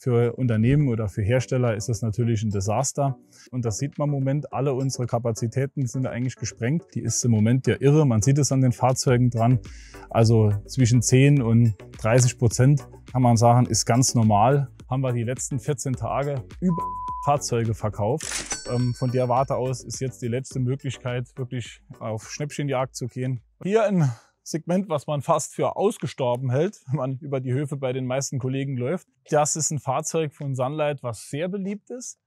Für Unternehmen oder für Hersteller ist das natürlich ein Desaster. Und das sieht man im Moment. Alle unsere Kapazitäten sind eigentlich gesprengt. Die ist im Moment ja irre. Man sieht es an den Fahrzeugen dran. Also zwischen 10 und 30% kann man sagen, ist ganz normal. Haben wir die letzten 14 Tage über Fahrzeuge verkauft. Von der Warte aus ist jetzt die letzte Möglichkeit, wirklich auf Schnäppchenjagd zu gehen. Hier ein Segment, was man fast für ausgestorben hält, wenn man über die Höfe bei den meisten Kollegen läuft. Das ist ein Fahrzeug von Sunlight, was sehr beliebt ist.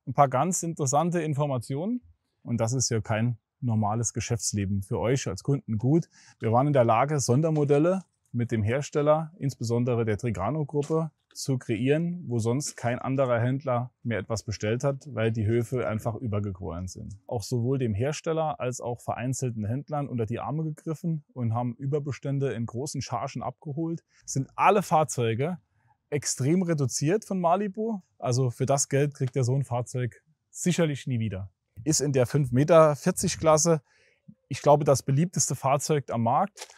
Ein paar ganz interessante Informationen. Und das ist ja kein normales Geschäftsleben für euch als Kunden gut. Wir waren in der Lage, Sondermodelle mit dem Hersteller, insbesondere der Trigano-Gruppe, zu kreieren, wo sonst kein anderer Händler mehr etwas bestellt hat, weil die Höfe einfach übergequollen sind. Auch sowohl dem Hersteller als auch vereinzelten Händlern unter die Arme gegriffen und haben Überbestände in großen Chargen abgeholt. Sind alle Fahrzeuge extrem reduziert von Malibu. Also für das Geld kriegt ihr so ein Fahrzeug sicherlich nie wieder. Ist in der 5,40 Meter Klasse, ich glaube, das beliebteste Fahrzeug am Markt.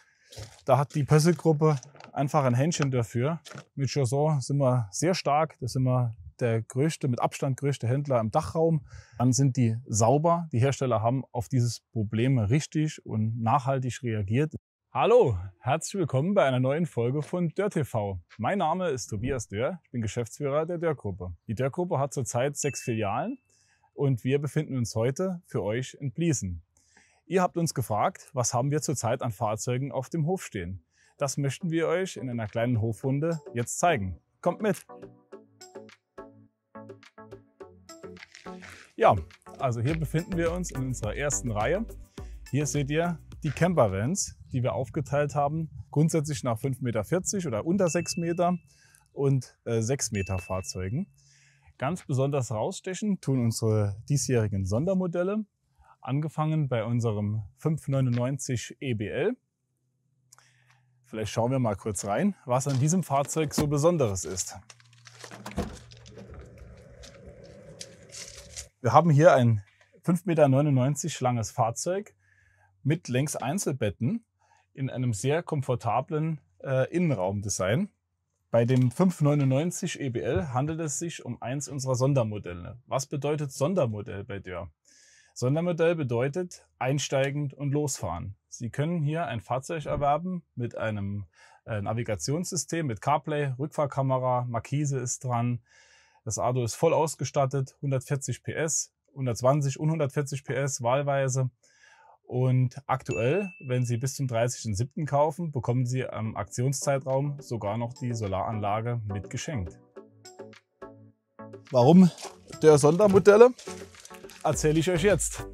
Da hat die Pössl-Gruppe einfach ein Händchen dafür. Mit Chauson sind wir sehr stark. Das sind wir der größte, mit Abstand größte Händler im Dachraum. Dann sind die sauber. Die Hersteller haben auf dieses Problem richtig und nachhaltig reagiert. Hallo, herzlich willkommen bei einer neuen Folge von Dörr TV. Mein Name ist Tobias Dörr. Ich bin Geschäftsführer der Dörr-Gruppe. Die Dörr-Gruppe hat zurzeit 6 Filialen und wir befinden uns heute für euch in Pliesen. Ihr habt uns gefragt, was haben wir zurzeit an Fahrzeugen auf dem Hof stehen. Das möchten wir euch in einer kleinen Hofrunde jetzt zeigen. Kommt mit! Ja, also hier befinden wir uns in unserer ersten Reihe. Hier seht ihr die Campervans, die wir aufgeteilt haben. Grundsätzlich nach 5,40 Meter oder unter 6 Meter und 6 Meter Fahrzeugen. Ganz besonders rausstechen tun unsere diesjährigen Sondermodelle. Angefangen bei unserem 599 EBL. Vielleicht schauen wir mal kurz rein, was an diesem Fahrzeug so Besonderes ist. Wir haben hier ein 5,99 Meter langes Fahrzeug mit Längseinzelbetten in einem sehr komfortablen Innenraumdesign. Bei dem 599 EBL handelt es sich um eins unserer Sondermodelle. Was bedeutet Sondermodell bei Dörr? Sondermodell bedeutet einsteigend und losfahren. Sie können hier ein Fahrzeug erwerben mit einem Navigationssystem mit CarPlay, Rückfahrkamera, Markise ist dran. Das Auto ist voll ausgestattet, 140 PS, 120 und 140 PS wahlweise. Und aktuell, wenn Sie bis zum 30.07. kaufen, bekommen Sie am Aktionszeitraum sogar noch die Solaranlage mit geschenkt. Warum Dörr Sondermodelle? Erzähle ich euch jetzt.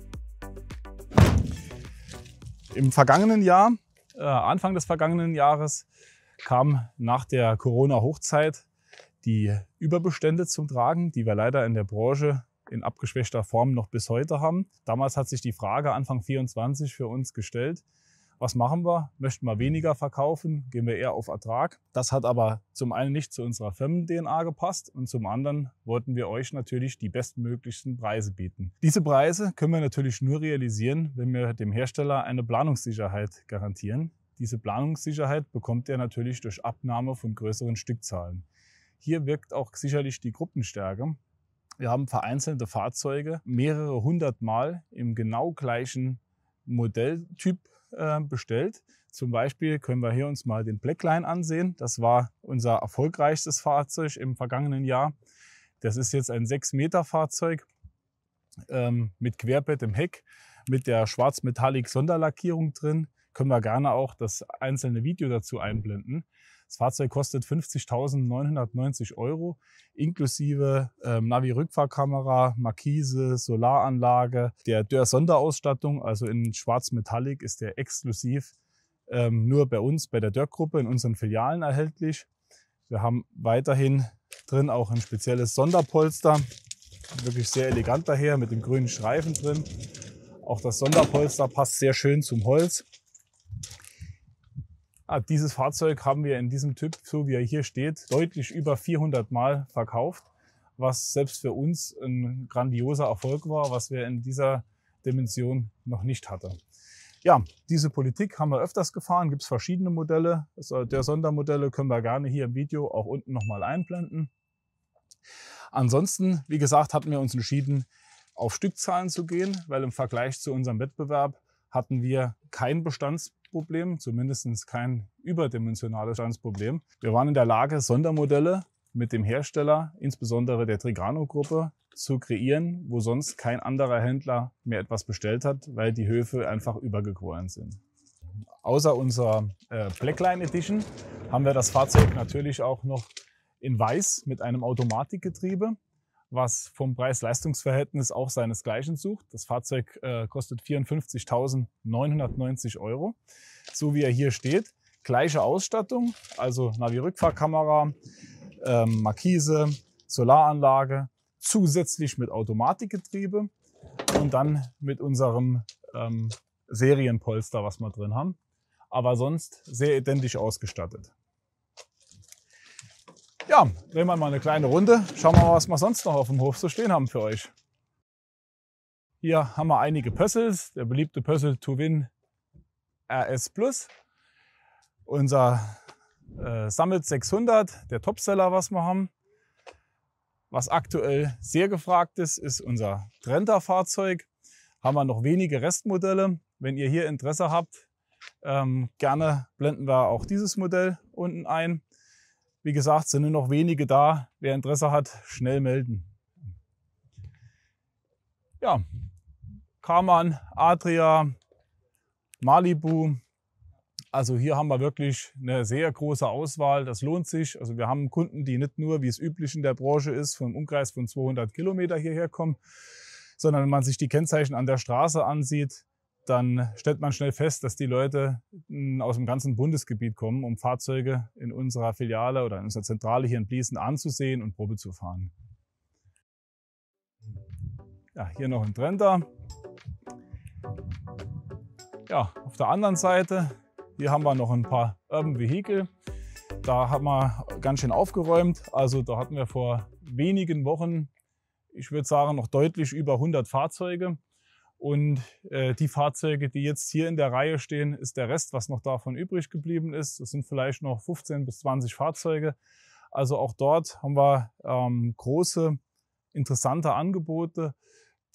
Im vergangenen Jahr, Anfang des vergangenen Jahres, kam nach der Corona-Hochzeit die Überbestände zum Tragen, die wir leider in der Branche in abgeschwächter Form noch bis heute haben. Damals hat sich die Frage Anfang 2024 für uns gestellt, was machen wir? Möchten wir weniger verkaufen? Gehen wir eher auf Ertrag? Das hat aber zum einen nicht zu unserer Firmen-DNA gepasst und zum anderen wollten wir euch natürlich die bestmöglichsten Preise bieten. Diese Preise können wir natürlich nur realisieren, wenn wir dem Hersteller eine Planungssicherheit garantieren. Diese Planungssicherheit bekommt er natürlich durch Abnahme von größeren Stückzahlen. Hier wirkt auch sicherlich die Gruppenstärke. Wir haben vereinzelte Fahrzeuge mehrere hundert Mal im genau gleichen Modelltyp bestellt. Zum Beispiel können wir hier uns mal den Blackline ansehen. Das war unser erfolgreichstes Fahrzeug im vergangenen Jahr. Das ist jetzt ein 6 Meter Fahrzeug mit Querbett im Heck, mit der Schwarz-Metallic Sonderlackierung drin. Können wir gerne auch das einzelne Video dazu einblenden. Das Fahrzeug kostet 50.990 €, inklusive Navi-Rückfahrkamera, Markise, Solaranlage. Der Dörr Sonderausstattung, also in Schwarz-Metallic, ist der exklusiv nur bei uns, bei der Dörr-Gruppe, in unseren Filialen erhältlich. Wir haben weiterhin drin auch ein spezielles Sonderpolster, wirklich sehr elegant daher, mit dem grünen Streifen drin. Auch das Sonderpolster passt sehr schön zum Holz. Dieses Fahrzeug haben wir in diesem Typ, so wie er hier steht, deutlich über 400 Mal verkauft, was selbst für uns ein grandioser Erfolg war, was wir in dieser Dimension noch nicht hatten. Ja, diese Politik haben wir öfters gefahren, gibt es verschiedene Modelle. Der Sondermodelle können wir gerne hier im Video auch unten nochmal einblenden. Ansonsten, wie gesagt, hatten wir uns entschieden, auf Stückzahlen zu gehen, weil im Vergleich zu unserem Wettbewerb hatten wir kein Bestandsproblem, zumindest kein überdimensionales Bestandsproblem. Wir waren in der Lage, Sondermodelle mit dem Hersteller, insbesondere der Trigano-Gruppe, zu kreieren, wo sonst kein anderer Händler mehr etwas bestellt hat, weil die Höfe einfach übergequollen sind. Außer unserer Blackline Edition haben wir das Fahrzeug natürlich auch noch in Weiß mit einem Automatikgetriebe, was vom Preis-Leistungs-Verhältnis auch seinesgleichen sucht. Das Fahrzeug kostet 54.990 €, so wie er hier steht. Gleiche Ausstattung, also Navi-Rückfahrkamera, Markise, Solaranlage, zusätzlich mit Automatikgetriebe und dann mit unserem Serienpolster, was wir drin haben. Aber sonst sehr identisch ausgestattet. Ja, drehen wir mal eine kleine Runde. Schauen wir mal, was wir sonst noch auf dem Hof so stehen haben für euch. Hier haben wir einige Pössls. Der beliebte Pössl Tuwin RS Plus. Unser Summit 600, der Topseller, was wir haben. Was aktuell sehr gefragt ist, ist unser Trenta-Fahrzeug. Haben wir noch wenige Restmodelle. Wenn ihr hier Interesse habt, gerne blenden wir auch dieses Modell unten ein. Wie gesagt, sind nur noch wenige da. Wer Interesse hat, schnell melden. Ja, Karmann, Adria, Malibu. Also hier haben wir wirklich eine sehr große Auswahl. Das lohnt sich. Also wir haben Kunden, die nicht nur, wie es üblich in der Branche ist, vom Umkreis von 200 Kilometer hierher kommen, sondern wenn man sich die Kennzeichen an der Straße ansieht, dann stellt man schnell fest, dass die Leute aus dem ganzen Bundesgebiet kommen, um Fahrzeuge in unserer Filiale oder in unserer Zentrale hier in Bliesen anzusehen und Probe zu fahren. Ja, hier noch ein Trenta. Ja, auf der anderen Seite, hier haben wir noch ein paar Urban Vehicle. Da haben wir ganz schön aufgeräumt. Also da hatten wir vor wenigen Wochen, ich würde sagen, noch deutlich über 100 Fahrzeuge. Und die Fahrzeuge, die jetzt hier in der Reihe stehen, ist der Rest, was noch davon übrig geblieben ist. Das sind vielleicht noch 15 bis 20 Fahrzeuge. Also auch dort haben wir große, interessante Angebote,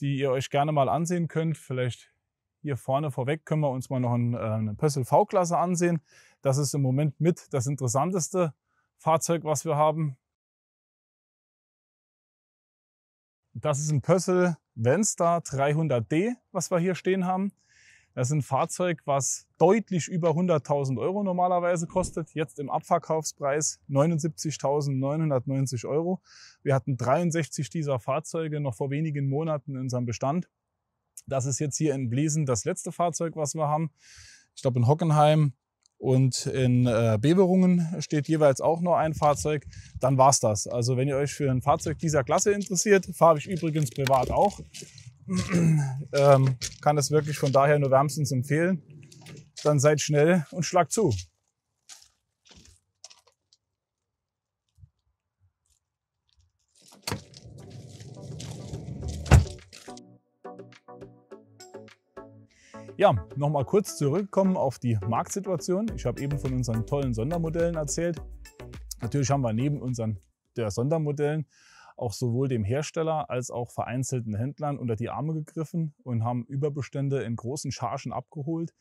die ihr euch gerne mal ansehen könnt. Vielleicht hier vorne vorweg können wir uns mal noch eine Pössl V-Klasse ansehen. Das ist im Moment mit das interessanteste Fahrzeug, was wir haben. Das ist ein Pössl Venstar 300D, was wir hier stehen haben. Das ist ein Fahrzeug, was deutlich über 100.000 € normalerweise kostet. Jetzt im Abverkaufspreis 79.990 €. Wir hatten 63 dieser Fahrzeuge noch vor wenigen Monaten in unserem Bestand. Das ist jetzt hier in Bliesen das letzte Fahrzeug, was wir haben. Ich glaube, in Hockenheim und in Beverungen steht jeweils auch nur ein Fahrzeug. Dann war's das. Also wenn ihr euch für ein Fahrzeug dieser Klasse interessiert, fahre ich übrigens privat auch. Kann es wirklich von daher nur wärmstens empfehlen. Dann seid schnell und schlagt zu. Ja, nochmal kurz zurückkommen auf die Marktsituation. Ich habe eben von unseren tollen Sondermodellen erzählt. Natürlich haben wir neben unseren Sondermodellen auch sowohl dem Hersteller als auch vereinzelten Händlern unter die Arme gegriffen und haben Überbestände in großen Chargen abgeholt.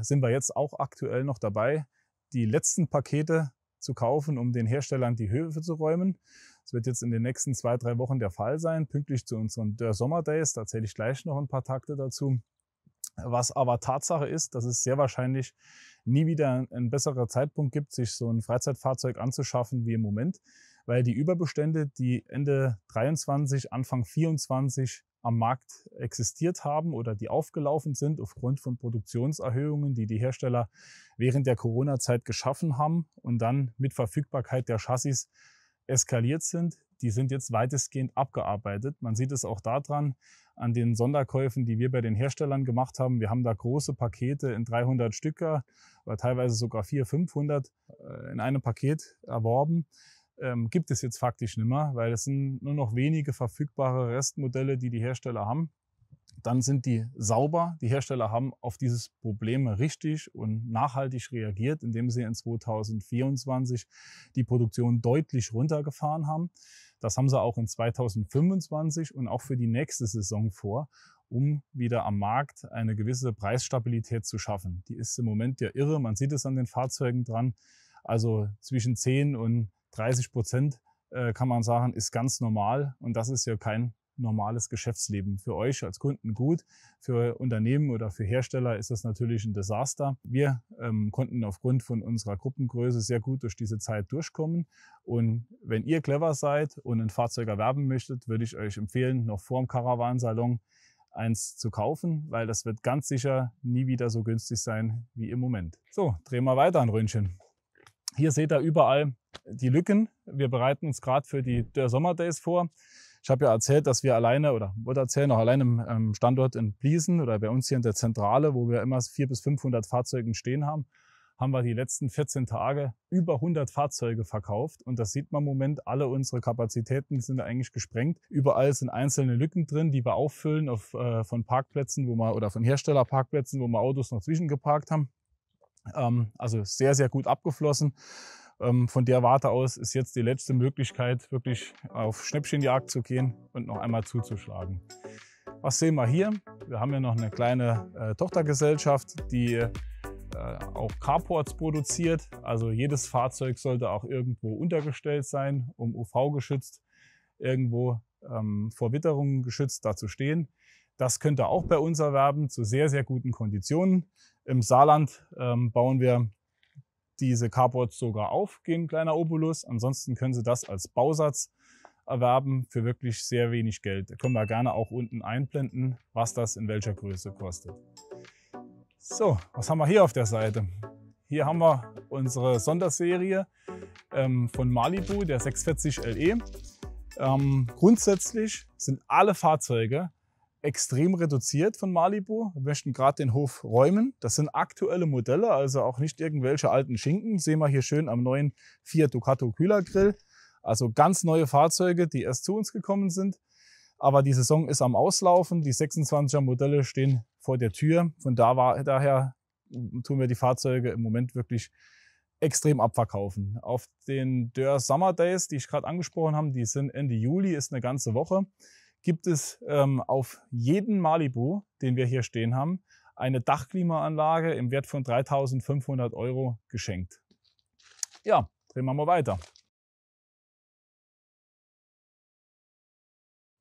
Sind wir jetzt auch aktuell noch dabei, die letzten Pakete zu kaufen, um den Herstellern die Höfe zu räumen. Das wird jetzt in den nächsten 2-3 Wochen der Fall sein, pünktlich zu unseren Sommer Days. Da erzähle ich gleich noch ein paar Takte dazu. Was aber Tatsache ist, dass es sehr wahrscheinlich nie wieder ein besserer Zeitpunkt gibt, sich so ein Freizeitfahrzeug anzuschaffen wie im Moment, weil die Überbestände, die Ende 23, Anfang 24 am Markt existiert haben oder die aufgelaufen sind aufgrund von Produktionserhöhungen, die die Hersteller während der Corona-Zeit geschaffen haben und dann mit Verfügbarkeit der Chassis eskaliert sind, die sind jetzt weitestgehend abgearbeitet. Man sieht es auch daran, an den Sonderkäufen, die wir bei den Herstellern gemacht haben. Wir haben da große Pakete in 300 Stücker oder teilweise sogar 400, 500 in einem Paket erworben. Gibt es jetzt faktisch nicht mehr, weil es sind nur noch wenige verfügbare Restmodelle, die die Hersteller haben. dann sind die sauber. Die Hersteller haben auf dieses Problem richtig und nachhaltig reagiert, indem sie in 2024 die Produktion deutlich runtergefahren haben. Das haben sie auch in 2025 und auch für die nächste Saison vor, um wieder am Markt eine gewisse Preisstabilität zu schaffen. Die ist im Moment ja irre, man sieht es an den Fahrzeugen dran. Also zwischen 10 und 30% kann man sagen, ist ganz normal und das ist ja kein normales Geschäftsleben. Für euch als Kunden gut, für Unternehmen oder für Hersteller ist das natürlich ein Desaster. Wir konnten aufgrund von unserer Gruppengröße sehr gut durch diese Zeit durchkommen. Und wenn ihr clever seid und ein Fahrzeug erwerben möchtet, würde ich euch empfehlen, noch vor dem Caravan-Salon eins zu kaufen, weil das wird ganz sicher nie wieder so günstig sein wie im Moment. So, drehen wir weiter ein Ründchen. Hier seht ihr überall die Lücken. Wir bereiten uns gerade für die Dörr Sommer Days vor. Ich habe ja erzählt, dass wir alleine, oder wollte erzählen, noch alleine im Standort in Pliesen oder bei uns hier in der Zentrale, wo wir immer 400 bis 500 Fahrzeuge stehen haben, haben wir die letzten 14 Tage über 100 Fahrzeuge verkauft. Und das sieht man im Moment, alle unsere Kapazitäten sind eigentlich gesprengt. Überall sind einzelne Lücken drin, die wir auffüllen von Parkplätzen, oder von Herstellerparkplätzen, wo wir Autos noch zwischengeparkt haben. Also sehr, sehr gut abgeflossen. Von der Warte aus ist jetzt die letzte Möglichkeit, wirklich auf Schnäppchenjagd zu gehen und noch einmal zuzuschlagen. Was sehen wir hier? Wir haben ja noch eine kleine Tochtergesellschaft, die auch Carports produziert. Also jedes Fahrzeug sollte auch irgendwo untergestellt sein, um UV-geschützt, irgendwo vor Witterungen geschützt da zu stehen. Das könnt ihr auch bei uns erwerben zu sehr, sehr guten Konditionen. Im Saarland bauen wir diese Carports sogar auf, gegen kleiner Obolus. Ansonsten können Sie das als Bausatz erwerben für wirklich sehr wenig Geld. Da können wir gerne auch unten einblenden, was das in welcher Größe kostet. So, was haben wir hier auf der Seite? Hier haben wir unsere Sonderserie von Malibu, der 640 LE. Grundsätzlich sind alle Fahrzeuge extrem reduziert von Malibu. Wir möchten gerade den Hof räumen. Das sind aktuelle Modelle, also auch nicht irgendwelche alten Schinken. Sehen wir hier schön am neuen Fiat Ducato Kühlergrill. Also ganz neue Fahrzeuge, die erst zu uns gekommen sind. Aber die Saison ist am Auslaufen. Die 26er Modelle stehen vor der Tür. Von daher tun wir die Fahrzeuge im Moment wirklich extrem abverkaufen. Auf den Dörr Summer Days, die ich gerade angesprochen habe, die sind Ende Juli, ist eine ganze Woche, gibt es auf jeden Malibu, den wir hier stehen haben, eine Dachklimaanlage im Wert von 3.500 € geschenkt. Ja, drehen wir mal weiter.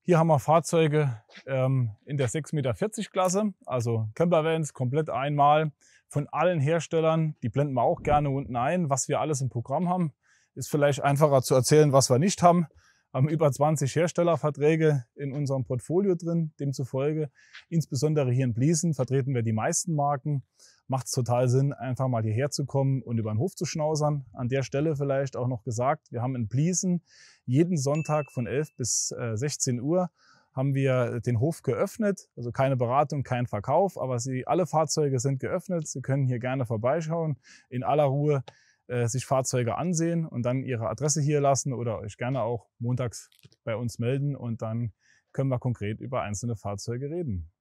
Hier haben wir Fahrzeuge in der 6,40 Meter Klasse, also Campervans, komplett einmal von allen Herstellern. Die blenden wir auch gerne unten ein, was wir alles im Programm haben. Ist vielleicht einfacher zu erzählen, was wir nicht haben. Wir haben über 20 Herstellerverträge in unserem Portfolio drin. Demzufolge, insbesondere hier in Pliesen, vertreten wir die meisten Marken. Macht es total Sinn, einfach mal hierher zu kommen und über den Hof zu schnausern. An der Stelle vielleicht auch noch gesagt, wir haben in Pliesen jeden Sonntag von 11 bis 16 Uhr haben wir den Hof geöffnet. Also keine Beratung, kein Verkauf, aber alle Fahrzeuge sind geöffnet. Sie können hier gerne vorbeischauen, in aller Ruhe sich Fahrzeuge ansehen und dann Ihre Adresse hier lassen oder euch gerne auch montags bei uns melden und dann können wir konkret über einzelne Fahrzeuge reden.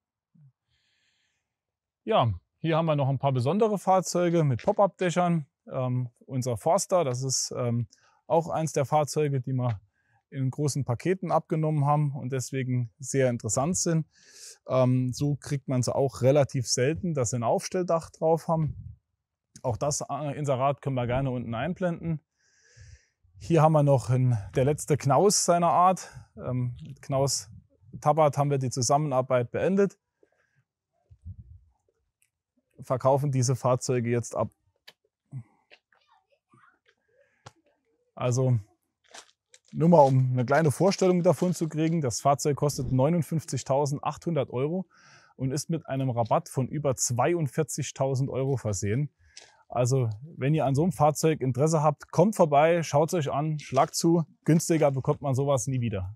Ja, hier haben wir noch ein paar besondere Fahrzeuge mit Pop-up-Dächern. Unser Forster, das ist auch eins der Fahrzeuge, die wir in großen Paketen abgenommen haben und deswegen sehr interessant sind. So kriegt man sie auch relativ selten, dass sie ein Aufstelldach drauf haben. Auch das Inserat können wir gerne unten einblenden. Hier haben wir noch der letzte Knaus seiner Art. Mit Knaus Tabat haben wir die Zusammenarbeit beendet. Verkaufen diese Fahrzeuge jetzt ab. Also nur mal, um eine kleine Vorstellung davon zu kriegen, das Fahrzeug kostet 59.800 € und ist mit einem Rabatt von über 42.000 € versehen. Also wenn ihr an so einem Fahrzeug Interesse habt, kommt vorbei, schaut es euch an, schlagt zu. Günstiger bekommt man sowas nie wieder.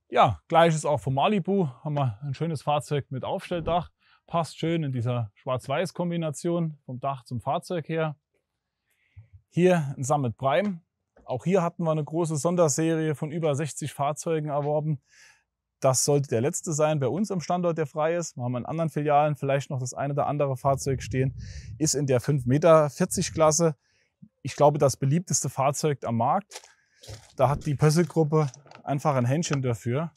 Ja, gleiches auch vom Malibu. Haben wir ein schönes Fahrzeug mit Aufstelldach. Passt schön in dieser Schwarz-Weiß-Kombination vom Dach zum Fahrzeug her. Hier ein Summit Prime. Auch hier hatten wir eine große Sonderserie von über 60 Fahrzeugen erworben. Das sollte der letzte sein bei uns am Standort, der frei ist. Wir haben in anderen Filialen vielleicht noch das eine oder andere Fahrzeug stehen. Ist in der 5,40 Meter Klasse. Ich glaube, das beliebteste Fahrzeug am Markt. Da hat die Pössl-Gruppe einfach ein Händchen dafür,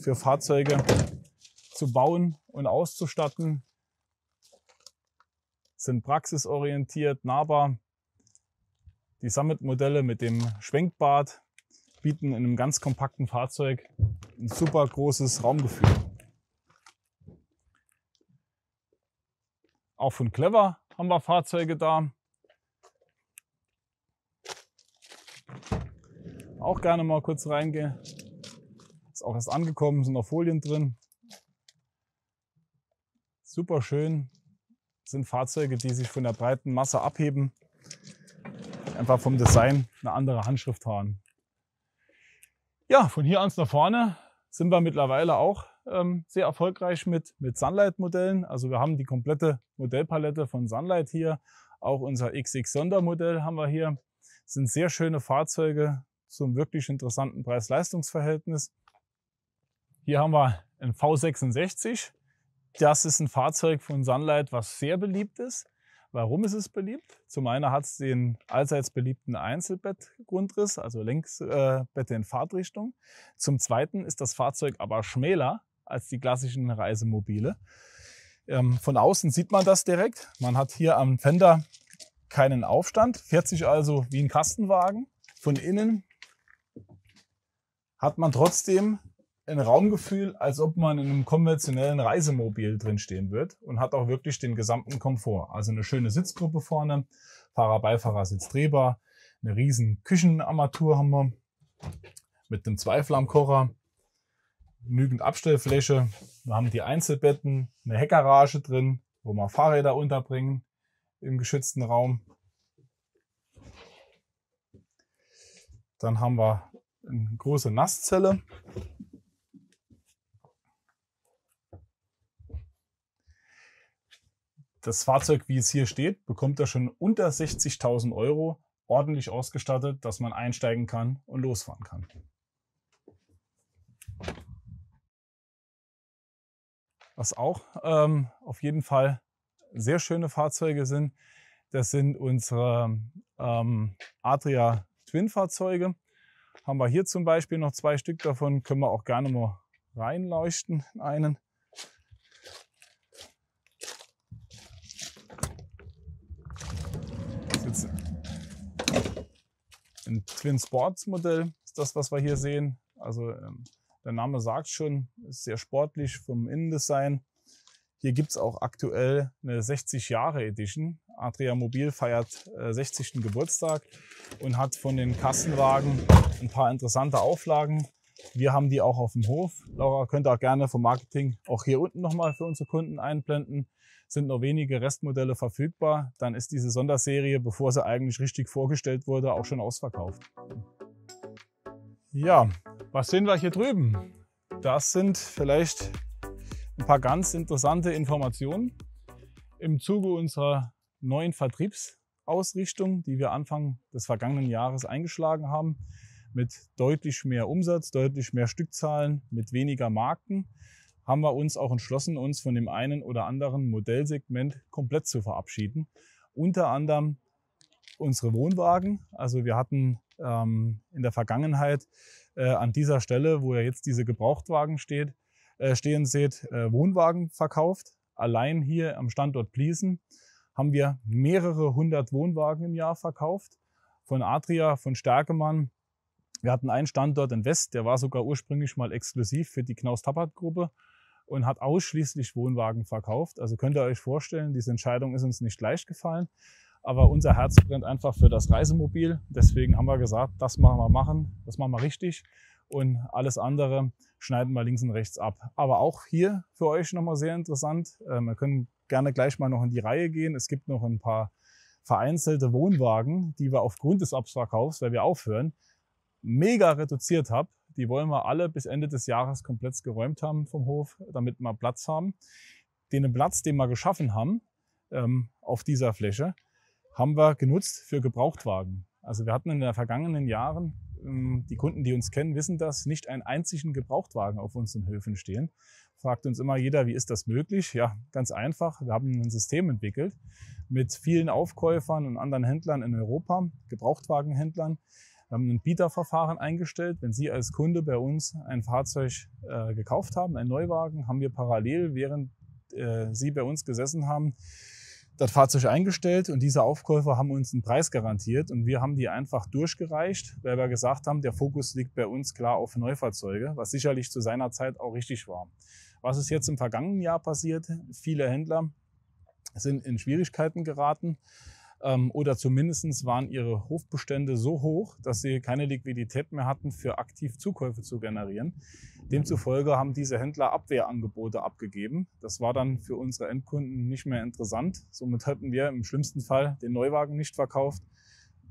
für Fahrzeuge zu bauen und auszustatten. Sind praxisorientiert, nahbar. Die Summit-Modelle mit dem Schwenkbad bieten in einem ganz kompakten Fahrzeug ein super großes Raumgefühl. Auch von Clever haben wir Fahrzeuge da. Auch gerne mal kurz reingehen. Ist auch erst angekommen, sind noch Folien drin. Super schön. Sind Fahrzeuge, die sich von der breiten Masse abheben. Einfach vom Design eine andere Handschrift haben. Ja, von hier ans nach vorne sind wir mittlerweile auch sehr erfolgreich mit Sunlight-Modellen. Also wir haben die komplette Modellpalette von Sunlight hier. Auch unser XX Sondermodell haben wir hier. Das sind sehr schöne Fahrzeuge zum wirklich interessanten Preis-Leistungs-Verhältnis. Hier haben wir ein V66. Das ist ein Fahrzeug von Sunlight, was sehr beliebt ist. Warum ist es beliebt? Zum einen hat es den allseits beliebten Einzelbettgrundriss, also Längsbette in Fahrtrichtung. Zum zweiten ist das Fahrzeug aber schmäler als die klassischen Reisemobile. Von außen sieht man das direkt. Man hat hier am Fender keinen Aufstand, fährt sich also wie ein Kastenwagen. Von innen hat man trotzdem ein Raumgefühl, als ob man in einem konventionellen Reisemobil drinstehen wird und hat auch wirklich den gesamten Komfort. Also eine schöne Sitzgruppe vorne, Fahrer-Beifahrer-Sitz drehbar, eine riesen Küchenarmatur haben wir mit einem Zweiflammkocher, genügend Abstellfläche. Wir haben die Einzelbetten, eine Heckgarage drin, wo wir Fahrräder unterbringen im geschützten Raum. Dann haben wir eine große Nasszelle. Das Fahrzeug, wie es hier steht, bekommt er schon unter 60.000 € ordentlich ausgestattet, dass man einsteigen kann und losfahren kann. Was auch auf jeden Fall sehr schöne Fahrzeuge sind, das sind unsere Adria Twin-Fahrzeuge. Haben wir hier zum Beispiel noch 2 Stück davon, können wir auch gerne mal reinleuchten in einen. Ein Twin Sports Modell ist das, was wir hier sehen. Also der Name sagt schon, ist sehr sportlich vom Innendesign. Hier gibt es auch aktuell eine 60 Jahre Edition. Adria Mobil feiert 60. Geburtstag und hat von den Kastenwagen ein paar interessante Auflagen. Wir haben die auch auf dem Hof. Laura könnt ihr auch gerne vom Marketing auch hier unten nochmal für unsere Kunden einblenden. Sind noch wenige Restmodelle verfügbar. Dann ist diese Sonderserie, bevor sie eigentlich richtig vorgestellt wurde, auch schon ausverkauft. Ja, was sehen wir hier drüben? Das sind vielleicht ein paar ganz interessante Informationen im Zuge unserer neuen Vertriebsausrichtung, die wir Anfang des vergangenen Jahres eingeschlagen haben, mit deutlich mehr Umsatz, deutlich mehr Stückzahlen, mit weniger Marken, haben wir uns auch entschlossen, uns von dem einen oder anderen Modellsegment komplett zu verabschieden. Unter anderem unsere Wohnwagen. Also wir hatten in der Vergangenheit an dieser Stelle, wo ja jetzt diese Gebrauchtwagen stehen seht, Wohnwagen verkauft. Allein hier am Standort Pliesen haben wir mehrere hundert Wohnwagen im Jahr verkauft. Von Adria, von Stärkemann. Wir hatten einen Standort in West, der war sogar ursprünglich mal exklusiv für die Knaus-Tappert-Gruppe und hat ausschließlich Wohnwagen verkauft. Also könnt ihr euch vorstellen, diese Entscheidung ist uns nicht leicht gefallen. Aber unser Herz brennt einfach für das Reisemobil. Deswegen haben wir gesagt, das machen wir richtig. Und alles andere schneiden wir links und rechts ab. Aber auch hier für euch nochmal sehr interessant. Wir können gerne gleich mal noch in die Reihe gehen. Es gibt noch ein paar vereinzelte Wohnwagen, die wir aufgrund des Abverkaufs, weil wir aufhören, mega reduziert haben. Die wollen wir alle bis Ende des Jahres komplett geräumt haben vom Hof, damit wir Platz haben. Den Platz, den wir geschaffen haben auf dieser Fläche, haben wir genutzt für Gebrauchtwagen. Also wir hatten in den vergangenen Jahren, die Kunden, die uns kennen, wissen das, nicht einen einzigen Gebrauchtwagen auf unseren Höfen stehen. Fragt uns immer jeder, wie ist das möglich? Ja, ganz einfach. Wir haben ein System entwickelt mit vielen Aufkäufern und anderen Händlern in Europa, Gebrauchtwagenhändlern. Wir haben ein Bieterverfahren eingestellt. Wenn Sie als Kunde bei uns ein Fahrzeug gekauft haben, einen Neuwagen, haben wir parallel, während Sie bei uns gesessen haben, das Fahrzeug eingestellt und diese Aufkäufer haben uns einen Preis garantiert und wir haben die einfach durchgereicht, weil wir gesagt haben, der Fokus liegt bei uns klar auf Neufahrzeuge, was sicherlich zu seiner Zeit auch richtig war. Was ist jetzt im vergangenen Jahr passiert? Viele Händler sind in Schwierigkeiten geraten oder zumindest waren ihre Hofbestände so hoch, dass sie keine Liquidität mehr hatten, für aktiv Zukäufe zu generieren. Demzufolge haben diese Händler Abwehrangebote abgegeben. Das war dann für unsere Endkunden nicht mehr interessant. Somit hatten wir im schlimmsten Fall den Neuwagen nicht verkauft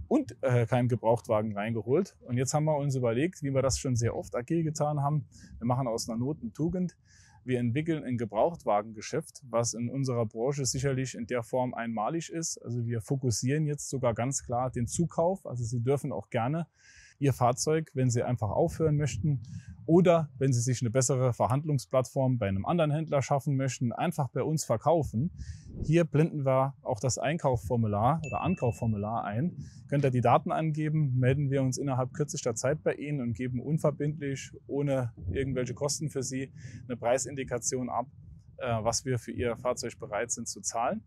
und keinen Gebrauchtwagen reingeholt. Und jetzt haben wir uns überlegt, wie wir das schon sehr oft agil getan haben. Wir machen aus einer Not eine Tugend. Wir entwickeln ein Gebrauchtwagengeschäft, was in unserer Branche sicherlich in der Form einmalig ist. Also wir fokussieren jetzt sogar ganz klar den Zukauf. Also Sie dürfen auch gerne Ihr Fahrzeug, wenn Sie einfach aufhören möchten oder wenn Sie sich eine bessere Verhandlungsplattform bei einem anderen Händler schaffen möchten, einfach bei uns verkaufen. Hier blenden wir auch das Einkaufsformular oder Ankaufsformular ein. Könnt ihr die Daten angeben, melden wir uns innerhalb kürzester Zeit bei Ihnen und geben unverbindlich, ohne irgendwelche Kosten für Sie, eine Preisindikation ab, was wir für Ihr Fahrzeug bereit sind zu zahlen.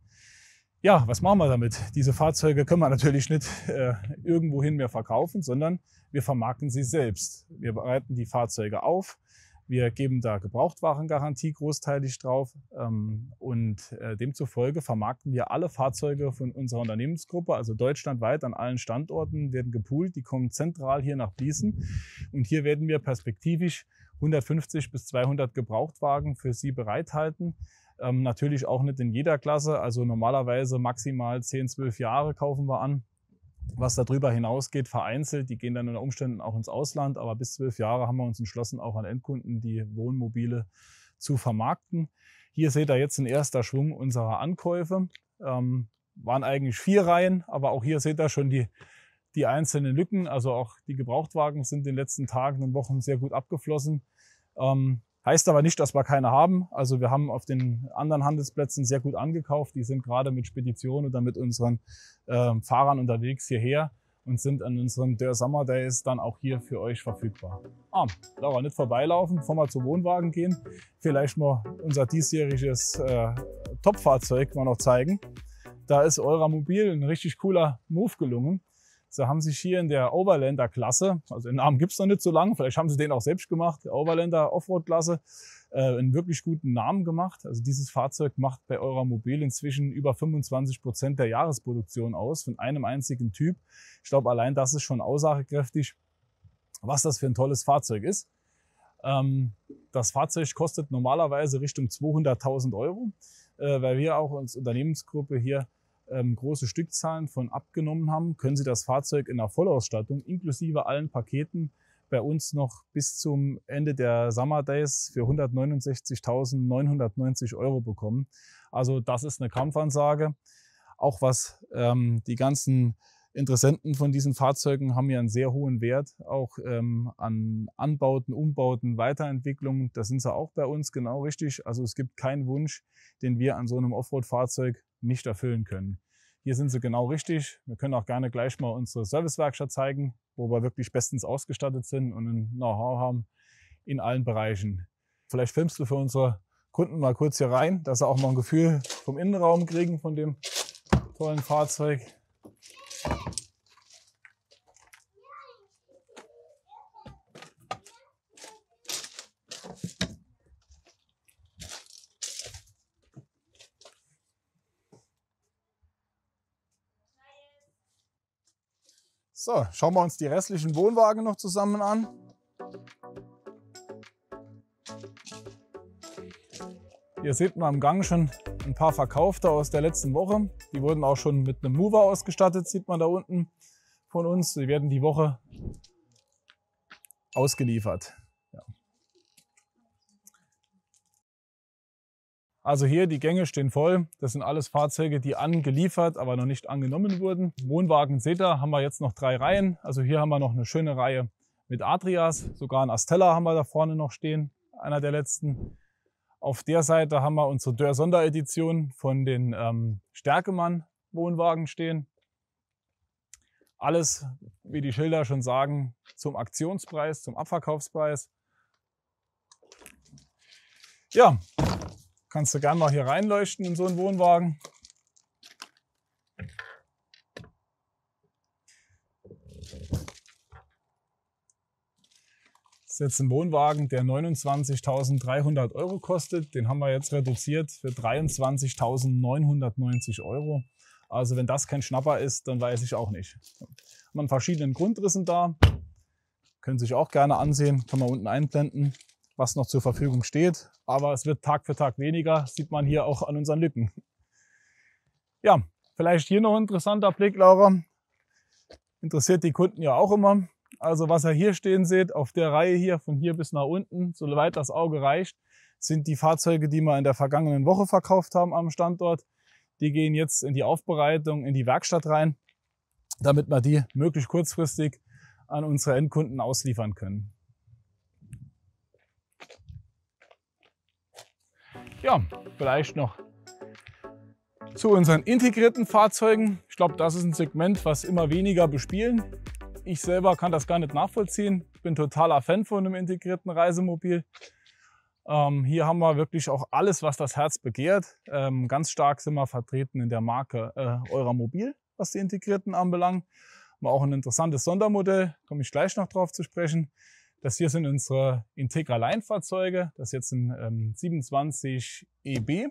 Ja, was machen wir damit? Diese Fahrzeuge können wir natürlich nicht irgendwohin mehr verkaufen, sondern wir vermarkten sie selbst. Wir bereiten die Fahrzeuge auf, wir geben da Gebrauchtwagengarantie großteilig drauf und demzufolge vermarkten wir alle Fahrzeuge von unserer Unternehmensgruppe, also deutschlandweit an allen Standorten, werden gepoolt, die kommen zentral hier nach Bliesen und hier werden wir perspektivisch 150 bis 200 Gebrauchtwagen für Sie bereithalten. Natürlich auch nicht in jeder Klasse, also normalerweise maximal 10, 12 Jahre kaufen wir an. Was darüber hinausgeht, vereinzelt, die gehen dann unter Umständen auch ins Ausland, aber bis 12 Jahre haben wir uns entschlossen, auch an Endkunden die Wohnmobile zu vermarkten. Hier seht ihr jetzt ein erster Schwung unserer Ankäufe. Waren eigentlich 4 Reihen, aber auch hier seht ihr schon die einzelnen Lücken. Also auch die Gebrauchtwagen sind in den letzten Tagen und Wochen sehr gut abgeflossen. Heißt aber nicht, dass wir keine haben. Also wir haben auf den anderen Handelsplätzen sehr gut angekauft. Die sind gerade mit Speditionen oder mit unseren Fahrern unterwegs hierher und sind an unseren Der Summer Days dann auch hier für euch verfügbar. Laura, nicht vorbeilaufen, bevor wir zum Wohnwagen gehen. Vielleicht mal unser diesjähriges Top-Fahrzeug mal noch zeigen. Da ist Euramobil ein richtig cooler Move gelungen. Sie haben sich hier in der Overlander-Klasse, also den Namen gibt es noch nicht so lange, vielleicht haben Sie den auch selbst gemacht, der Overlander Offroad-Klasse, einen wirklich guten Namen gemacht. Also dieses Fahrzeug macht bei Euramobil inzwischen über 25% der Jahresproduktion aus, von einem einzigen Typ. Ich glaube, allein das ist schon aussagekräftig, was das für ein tolles Fahrzeug ist. Das Fahrzeug kostet normalerweise Richtung 200.000 €, weil wir auch als Unternehmensgruppe hier große Stückzahlen von abgenommen haben, können Sie das Fahrzeug in der Vollausstattung inklusive allen Paketen bei uns noch bis zum Ende der Summer Days für 169.990 € bekommen. Also das ist eine Kampfansage. Auch was die ganzen Interessenten von diesen Fahrzeugen haben ja einen sehr hohen Wert, auch an Anbauten, Umbauten, Weiterentwicklungen. Da sind sie auch bei uns genau richtig. Also es gibt keinen Wunsch, den wir an so einem Offroad-Fahrzeug nicht erfüllen können. Hier sind sie genau richtig. Wir können auch gerne gleich mal unsere Servicewerkstatt zeigen, wo wir wirklich bestens ausgestattet sind und ein Know-how haben in allen Bereichen. Vielleicht filmst du für unsere Kunden mal kurz hier rein, dass sie auch mal ein Gefühl vom Innenraum kriegen von dem tollen Fahrzeug. So, schauen wir uns die restlichen Wohnwagen noch zusammen an. Hier sieht man am Gang schon ein paar verkaufte aus der letzten Woche. Die wurden auch schon mit einem Mover ausgestattet, sieht man da unten von uns. Die werden die Woche ausgeliefert. Ja. Also hier, die Gänge stehen voll. Das sind alles Fahrzeuge, die angeliefert, aber noch nicht angenommen wurden. Wohnwagen seht ihr, haben wir jetzt noch 3 Reihen. Also hier haben wir noch eine schöne Reihe mit Adrias. Sogar ein Astella haben wir da vorne noch stehen, einer der letzten. Auf der Seite haben wir unsere Dörr Sonderedition von den Stärkemann Wohnwagen stehen. Alles, wie die Schilder schon sagen, zum Aktionspreis, zum Abverkaufspreis. Ja, kannst du gerne mal hier reinleuchten in so einen Wohnwagen. Das ist jetzt ein Wohnwagen, der 29.300 € kostet. Den haben wir jetzt reduziert für 23.990 €. Also wenn das kein Schnapper ist, dann weiß ich auch nicht. Haben wir einen verschiedenen Grundrissen da. Können Sie sich auch gerne ansehen. Können wir unten einblenden, was noch zur Verfügung steht. Aber es wird Tag für Tag weniger. Sieht man hier auch an unseren Lücken. Ja, vielleicht hier noch ein interessanter Blick, Laura. Interessiert die Kunden ja auch immer. Also was ihr hier stehen seht, auf der Reihe hier, von hier bis nach unten, so weit das Auge reicht, sind die Fahrzeuge, die wir in der vergangenen Woche verkauft haben am Standort. Die gehen jetzt in die Aufbereitung, in die Werkstatt rein, damit wir die möglichst kurzfristig an unsere Endkunden ausliefern können. Ja, vielleicht noch zu unseren integrierten Fahrzeugen. Ich glaube, das ist ein Segment, was immer weniger bespielen. Ich selber kann das gar nicht nachvollziehen. Ich bin totaler Fan von einem integrierten Reisemobil. Hier haben wir wirklich auch alles, was das Herz begehrt. Ganz stark sind wir vertreten in der Marke Euramobil, was die Integrierten anbelangt. Haben wir auch ein interessantes Sondermodell, komme ich gleich noch drauf zu sprechen. Das hier sind unsere Integra-Line-Fahrzeuge. Das ist jetzt ein 27 EB.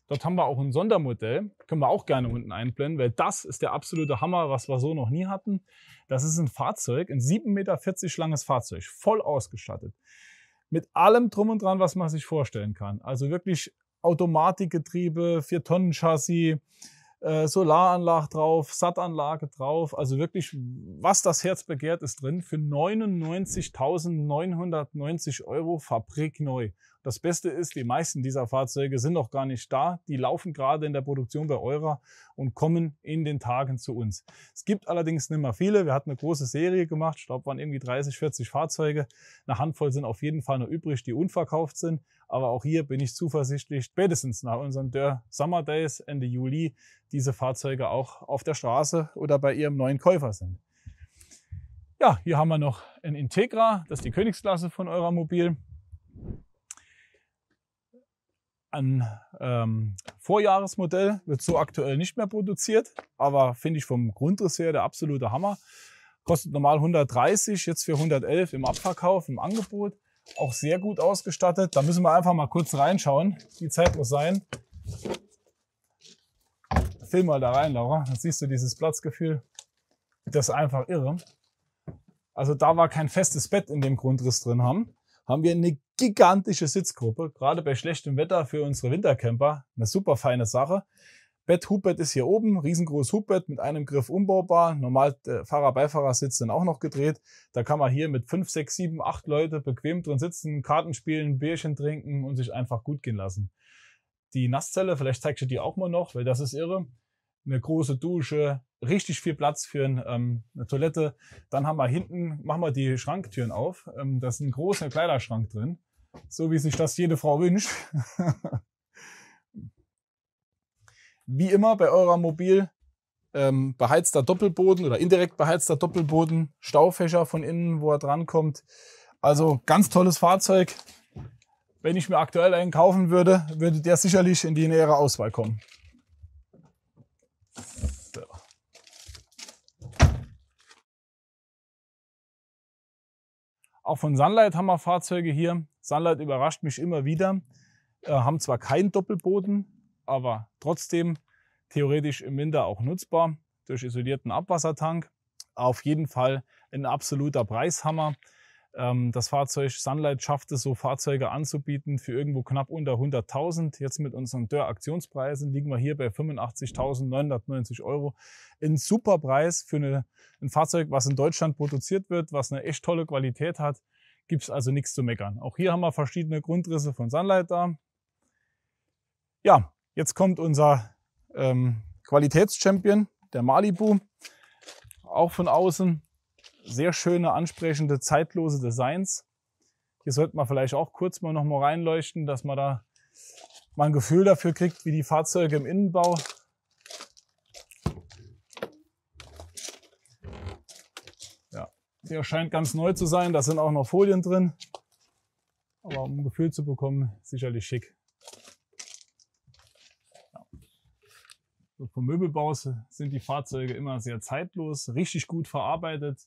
Dort haben wir auch ein Sondermodell, können wir auch gerne unten einblenden, weil das ist der absolute Hammer, was wir so noch nie hatten. Das ist ein Fahrzeug, ein 7,40 Meter langes Fahrzeug, voll ausgestattet. Mit allem drum und dran, was man sich vorstellen kann. Also wirklich Automatikgetriebe, 4-Tonnen-Chassis, Solaranlage drauf, SAT-Anlage drauf. Also wirklich, was das Herz begehrt, ist drin. Für 99.990 € fabrikneu. Das Beste ist, die meisten dieser Fahrzeuge sind noch gar nicht da. Die laufen gerade in der Produktion bei Eura und kommen in den Tagen zu uns. Es gibt allerdings nicht mehr viele. Wir hatten eine große Serie gemacht. Ich glaube, waren irgendwie 30, 40 Fahrzeuge. Eine Handvoll sind auf jeden Fall noch übrig, die unverkauft sind. Aber auch hier bin ich zuversichtlich, spätestens nach unseren Dörr Summer Days Ende Juli, diese Fahrzeuge auch auf der Straße oder bei Ihrem neuen Käufer sind. Ja, hier haben wir noch ein Integra. Das ist die Königsklasse von Euramobil. Ein Vorjahresmodell wird so aktuell nicht mehr produziert, aber finde ich vom Grundriss her der absolute Hammer. Kostet normal 130, jetzt für 111 im Abverkauf, im Angebot. Auch sehr gut ausgestattet. Da müssen wir einfach mal kurz reinschauen. Die Zeit muss sein. Film mal da rein, Laura. Dann siehst du dieses Platzgefühl. Das ist einfach irre. Also da wir kein festes Bett in dem Grundriss drin haben wir eine gigantische Sitzgruppe, gerade bei schlechtem Wetter für unsere Wintercamper. Eine super feine Sache. Hubbett ist hier oben, riesengroßes Hubbett mit einem Griff umbaubar. Normal Fahrer-Beifahrersitz sind auch noch gedreht. Da kann man hier mit 5, 6, 7, 8 Leute bequem drin sitzen, Karten spielen, Bierchen trinken und sich einfach gut gehen lassen. Die Nasszelle, vielleicht zeige ich die auch mal noch, weil das ist irre. Eine große Dusche, richtig viel Platz für eine Toilette. Dann haben wir hinten, machen wir die Schranktüren auf. Da ist ein großer Kleiderschrank drin, so wie sich das jede Frau wünscht. Wie immer bei Euramobil beheizter Doppelboden oder indirekt beheizter Doppelboden, Staufächer von innen, wo er drankommt. Also ganz tolles Fahrzeug. Wenn ich mir aktuell einen kaufen würde, würde der sicherlich in die nähere Auswahl kommen. So. Auch von Sunlight haben wir Fahrzeuge hier. Sunlight überrascht mich immer wieder. Haben zwar keinen Doppelboden, aber trotzdem theoretisch im Winter auch nutzbar durch isolierten Abwassertank. Auf jeden Fall ein absoluter Preishammer. Das Fahrzeug Sunlight schafft es, so Fahrzeuge anzubieten für irgendwo knapp unter 100.000. Jetzt mit unseren Dörr-Aktionspreisen liegen wir hier bei 85.990 €. Ein super Preis für ein Fahrzeug, was in Deutschland produziert wird, was eine echt tolle Qualität hat. Gibt es also nichts zu meckern. Auch hier haben wir verschiedene Grundrisse von Sunlight da. Ja, jetzt kommt unser Qualitätschampion, der Malibu. Auch von außen sehr schöne, ansprechende, zeitlose Designs. Hier sollte man vielleicht auch kurz mal noch mal reinleuchten, dass man da mal ein Gefühl dafür kriegt, wie die Fahrzeuge im Innenbau der scheint ganz neu zu sein. Da sind auch noch Folien drin. Aber um ein Gefühl zu bekommen, sicherlich schick. Ja. So, vom Möbelbau sind die Fahrzeuge immer sehr zeitlos, richtig gut verarbeitet.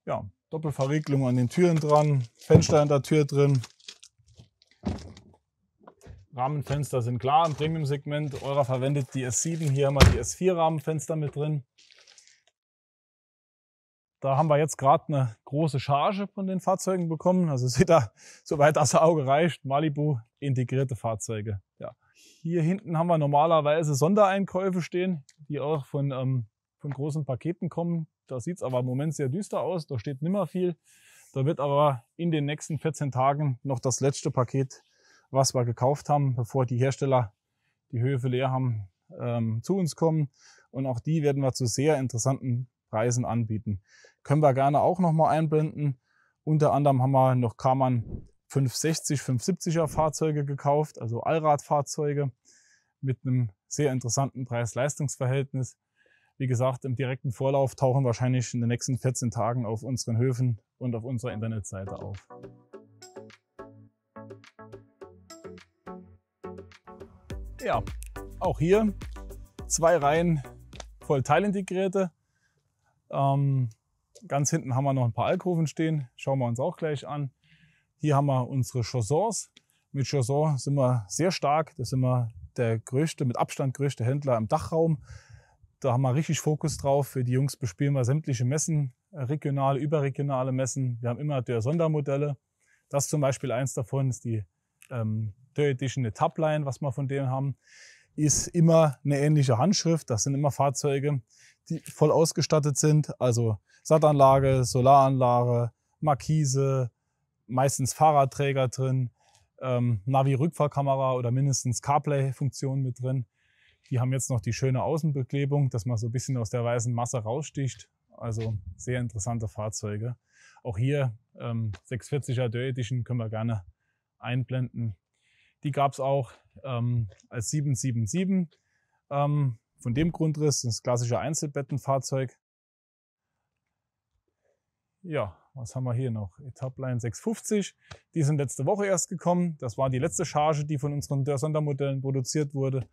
Ja, Doppelverriegelung an den Türen dran, Fenster in der Tür drin. Rahmenfenster sind klar im Premium-Segment. Eurer verwendet die S7, hier haben wir die S4 Rahmenfenster mit drin. Da haben wir jetzt gerade eine große Charge von den Fahrzeugen bekommen. Also seht ihr, soweit das Auge reicht, Malibu integrierte Fahrzeuge. Ja. Hier hinten haben wir normalerweise Sondereinkäufe stehen, die auch von großen Paketen kommen. Da sieht es aber im Moment sehr düster aus, da steht nicht mehr viel. Da wird aber in den nächsten 14 Tagen noch das letzte Paket, was wir gekauft haben, bevor die Hersteller die Höfe leer haben, zu uns kommen. Und auch die werden wir zu sehr interessanten Preisen anbieten. Können wir gerne auch noch mal einblenden. Unter anderem haben wir noch Karmann 560, 570er Fahrzeuge gekauft, also Allradfahrzeuge mit einem sehr interessanten Preis-Leistungs-Verhältnis. Wie gesagt, im direkten Vorlauf tauchen wahrscheinlich in den nächsten 14 Tagen auf unseren Höfen und auf unserer Internetseite auf. Ja, auch hier 2 Reihen voll teilintegrierte. Ganz hinten haben wir noch ein paar Alkoven stehen, schauen wir uns auch gleich an. Hier haben wir unsere Chaussons. Mit Chausson sind wir sehr stark, das sind wir der größte, mit Abstand größte Händler im Dachraum. Da haben wir richtig Fokus drauf. Für die Jungs bespielen wir sämtliche Messen, regionale, überregionale Messen. Wir haben immer der Sondermodelle. Das zum Beispiel eins davon ist die Dörr Edition, eine Tubline, was wir von denen haben. Ist immer eine ähnliche Handschrift. Das sind immer Fahrzeuge, die voll ausgestattet sind. Also Sattanlage, Solaranlage, Markise, meistens Fahrradträger drin, Navi-Rückfahrkamera oder mindestens CarPlay-Funktion mit drin. Die haben jetzt noch die schöne Außenbeklebung, dass man so ein bisschen aus der weißen Masse raussticht. Also sehr interessante Fahrzeuge. Auch hier 640er Dörr Edition können wir gerne einblenden. Die gab es auch als 777 von dem Grundriss, das klassische Einzelbettenfahrzeug. Ja, was haben wir hier noch? Etapline 650. Die sind letzte Woche erst gekommen. Das war die letzte Charge, die von unseren Sondermodellen produziert wurde.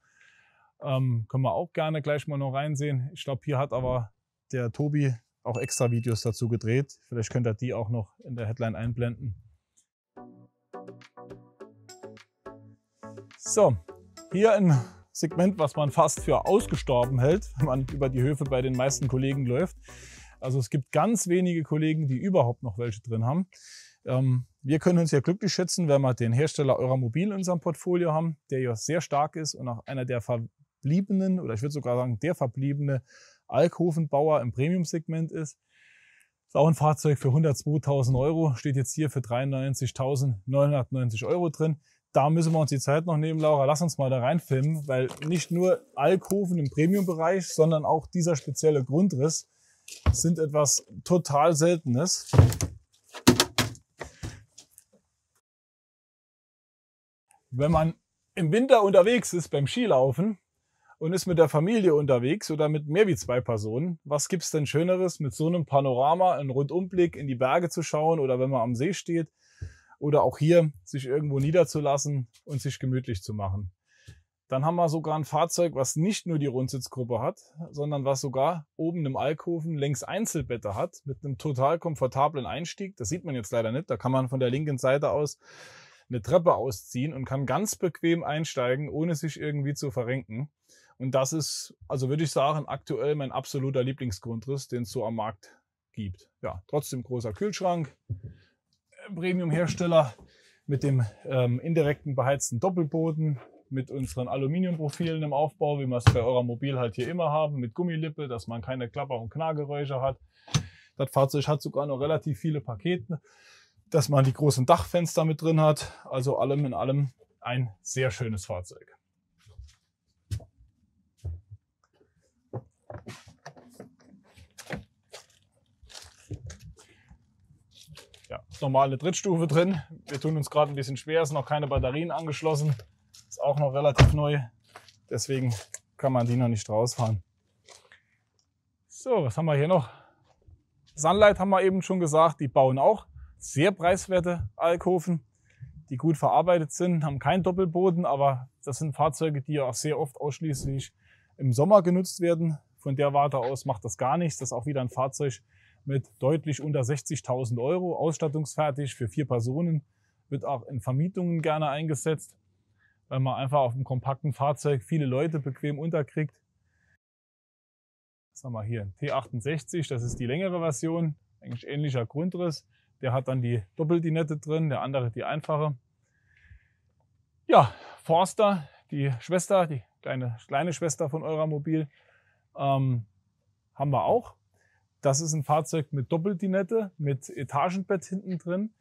Können wir auch gerne gleich mal noch reinsehen. Ich glaube, hier hat aber der Tobi auch extra Videos dazu gedreht. Vielleicht könnt ihr die auch noch in der Headline einblenden. So, hier ein Segment, was man fast für ausgestorben hält, wenn man über die Höfe bei den meisten Kollegen läuft. Also es gibt ganz wenige Kollegen, die überhaupt noch welche drin haben. Wir können uns ja glücklich schätzen, wenn wir den Hersteller Euramobil in unserem Portfolio haben, der ja sehr stark ist und auch einer der verbliebenen, oder ich würde sogar sagen, der verbliebene Alkhofenbauer im Premium-Segment ist. Ist auch ein Fahrzeug für 102.000 Euro, steht jetzt hier für 93.990 Euro drin. Da müssen wir uns die Zeit noch nehmen, Laura. Lass uns mal da reinfilmen, weil nicht nur Alkoven im Premium-Bereich, sondern auch dieser spezielle Grundriss sind etwas total Seltenes. Wenn man im Winter unterwegs ist beim Skilaufen und ist mit der Familie unterwegs oder mit mehr wie 2 Personen, was gibt's denn Schöneres, mit so einem Panorama, einen Rundumblick in die Berge zu schauen oder wenn man am See steht oder auch hier sich irgendwo niederzulassen und sich gemütlich zu machen. Dann haben wir sogar ein Fahrzeug, was nicht nur die Rundsitzgruppe hat, sondern was sogar oben im Alkoven längs Einzelbette hat, mit einem total komfortablen Einstieg. Das sieht man jetzt leider nicht. Da kann man von der linken Seite aus eine Treppe ausziehen und kann ganz bequem einsteigen, ohne sich irgendwie zu verrenken. Und das ist, also würde ich sagen, aktuell mein absoluter Lieblingsgrundriss, den es so am Markt gibt. Ja, trotzdem großer Kühlschrank, Premium-Hersteller mit dem indirekten beheizten Doppelboden, mit unseren Aluminiumprofilen im Aufbau, wie wir es bei Euramobil halt hier immer haben, mit Gummilippe, dass man keine Klapper- und Knarrgeräusche hat. Das Fahrzeug hat sogar noch relativ viele Pakete, dass man die großen Dachfenster mit drin hat. Also allem in allem ein sehr schönes Fahrzeug. Ist normal eine Drittstufe drin. Wir tun uns gerade ein bisschen schwer, es sind noch keine Batterien angeschlossen. Ist auch noch relativ neu. Deswegen kann man die noch nicht rausfahren. So, was haben wir hier noch? Sunlight haben wir eben schon gesagt, die bauen auch sehr preiswerte Alkoven, die gut verarbeitet sind, haben keinen Doppelboden, aber das sind Fahrzeuge, die ja auch sehr oft ausschließlich im Sommer genutzt werden. Von der Warte aus macht das gar nichts. Das ist auch wieder ein Fahrzeug mit deutlich unter 60.000 €, ausstattungsfertig für 4 Personen, wird auch in Vermietungen gerne eingesetzt, weil man einfach auf einem kompakten Fahrzeug viele Leute bequem unterkriegt. Was haben wir hier? Ein T68, das ist die längere Version, eigentlich ähnlicher Grundriss. Der hat dann die Doppeldinette drin, der andere die einfache. Ja, Forster, die Schwester, die kleine Schwester von Euramobil, haben wir auch. Das ist ein Fahrzeug mit Doppeldinette, mit Etagenbett hinten drin.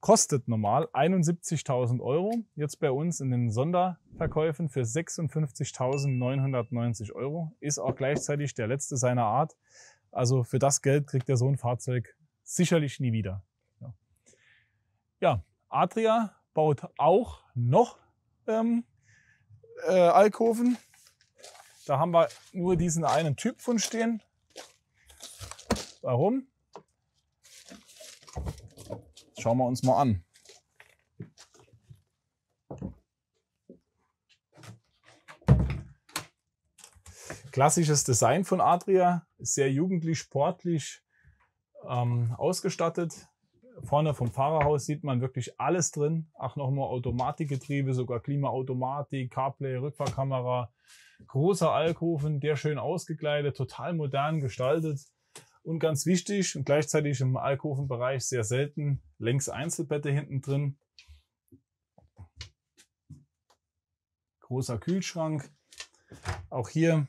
Kostet normal 71.000 €. Jetzt bei uns in den Sonderverkäufen für 56.990 €. Ist auch gleichzeitig der letzte seiner Art. Also für das Geld kriegt ihr so ein Fahrzeug sicherlich nie wieder. Ja, Adria baut auch noch Alkoven. Da haben wir nur diesen einen Typ von stehen. Warum? Schauen wir uns mal an. Klassisches Design von Adria, sehr jugendlich, sportlich ausgestattet. Vorne vom Fahrerhaus sieht man wirklich alles drin. Auch nochmal Automatikgetriebe, sogar Klimaautomatik, CarPlay, Rückfahrkamera. Großer Alkoven, der schön ausgekleidet, total modern gestaltet. Und ganz wichtig und gleichzeitig im Alkovenbereich sehr selten, längs Einzelbette hinten drin. Großer Kühlschrank. Auch hier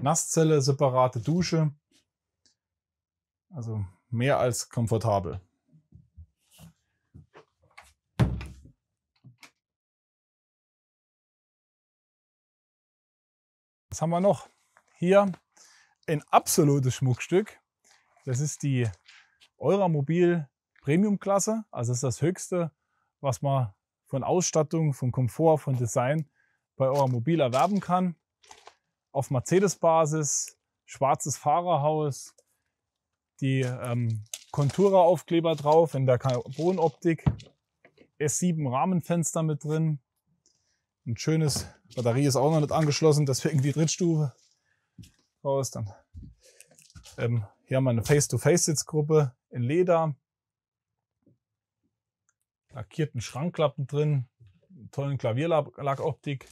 Nasszelle, separate Dusche. Also mehr als komfortabel. Was haben wir noch? Hier ein absolutes Schmuckstück. Das ist die Euramobil Premium-Klasse. Also das ist das Höchste, was man von Ausstattung, von Komfort, von Design bei Euramobil erwerben kann. Auf Mercedes-Basis, schwarzes Fahrerhaus, die Contura-Aufkleber drauf in der Carbon-Optik, S7 Rahmenfenster mit drin. Ein schönes, Batterie ist auch noch nicht angeschlossen, deswegen die Drittstufe raus. Dann hier haben wir eine Face-to-Face-Sitzgruppe in Leder. Lackierten Schrankklappen drin, tollen Klavierlackoptik.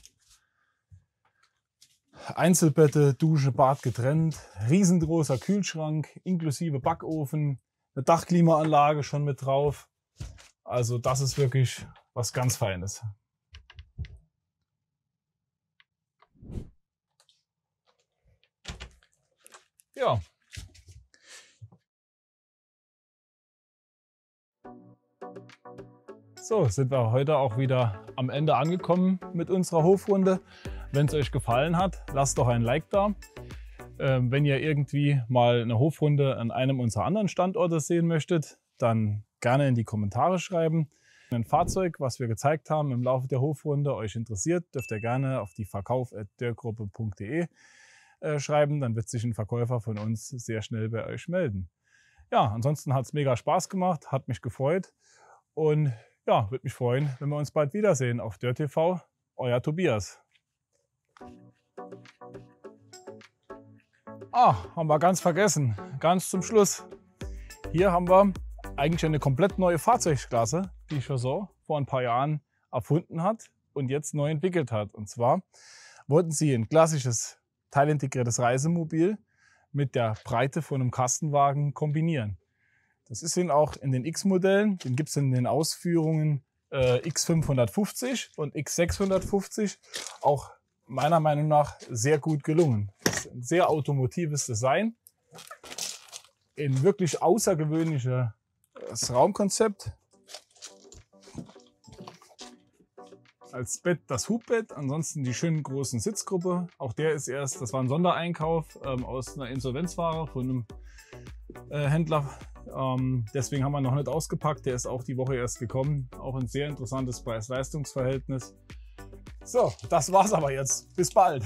Einzelbette, Dusche, Bad getrennt. Riesengroßer Kühlschrank, inklusive Backofen. Eine Dachklimaanlage schon mit drauf. Also das ist wirklich was ganz Feines. Ja. So, sind wir heute auch wieder am Ende angekommen mit unserer Hofrunde. Wenn es euch gefallen hat, lasst doch ein Like da. Wenn ihr irgendwie mal eine Hofrunde an einem unserer anderen Standorte sehen möchtet, dann gerne in die Kommentare schreiben. Wenn ein Fahrzeug, was wir gezeigt haben im Laufe der Hofrunde, euch interessiert, dürft ihr gerne auf die verkauf@dörrgruppe.de schreiben. Dann wird sich ein Verkäufer von uns sehr schnell bei euch melden. Ja, ansonsten hat es mega Spaß gemacht, hat mich gefreut und ja, würde mich freuen, wenn wir uns bald wiedersehen auf Dörr TV. Euer Tobias. Haben wir ganz vergessen, ganz zum Schluss. Hier haben wir eigentlich eine komplett neue Fahrzeugklasse, die Chausseur vor ein paar Jahren erfunden hat und jetzt neu entwickelt hat. Und zwar wollten sie ein klassisches teilintegriertes Reisemobil mit der Breite von einem Kastenwagen kombinieren. Das ist ihnen auch in den X-Modellen, den gibt es in den Ausführungen X550 und X650 auch meiner Meinung nach sehr gut gelungen. Das ist ein sehr automotives Design, ein wirklich außergewöhnliches Raumkonzept. Als Bett das Hubbett, ansonsten die schönen großen Sitzgruppe. Auch der ist das war ein Sondereinkauf aus einer Insolvenzware von einem Händler Deswegen haben wir noch nicht ausgepackt. Der ist auch die Woche erst gekommen. Auch ein sehr interessantes Preis-Leistungs-Verhältnis. So, das war's aber jetzt. Bis bald.